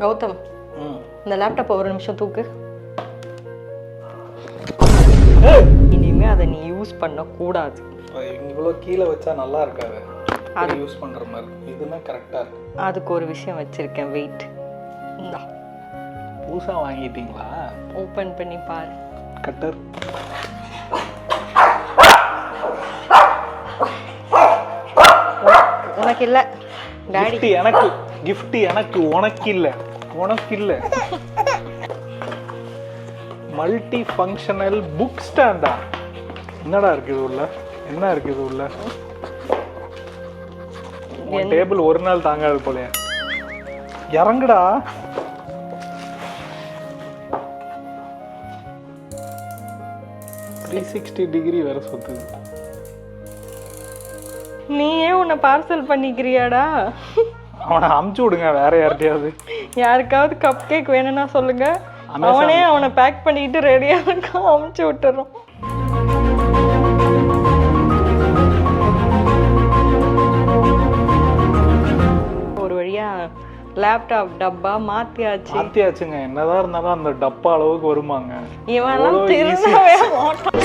கௌதம், இந்த லேப்டாப் ஒரு நிமிஷம் தூக்கு. இனிமே அதை நீ யூஸ் பண்ணக்கூடாது. இவ்வளோ கீழே வச்சா நல்லா இருக்காது, அது யூஸ் பண்ணுற மாதிரி. இதுனா கரெக்டாக இருக்கு. அதுக்கு ஒரு விஷயம் வச்சிருக்கேன், வெயிட். புதுசாக வாங்கிட்டீங்களா? ஓப்பன் பண்ணி பாரு. கட்டர். உனக்கு இல்லை டாடி. எனக்கு கிஃப்ட், எனக்கு உனக்கு இல்லை, உனக்கு இல்லை. மல்டி ஃபங்க்ஷனல் புக் ஸ்டாண்டா? என்னடா இருக்குது உள்ள? என்ன இருக்குது உள்ள? டேபிள் ஒரு நாள் தாங்காது போல. இறங்குடா. டிகிரி வேற சுத்துது. நீயே உன்னை பார்சல் பண்ணிக்கிறியாடா? அவனை அமுச்சு விடுங்க வேற யார்கிட்டயாவது. யாருக்காவது கப் கேக் வேணும்னா சொல்லுங்க, அவனே அவனை பேக் பண்ணிட்டு ரெடியா இருக்கான், அமுச்சு விட்டுறோம். ஒரு வழியா லேப்டாப் டப்பா மாத்தியாச்சுங்க. என்னதான் இருந்தாலும் அந்த டப்பா அளவுக்கு வருமாங்க? இவன் திருந்தவே மாட்டான்.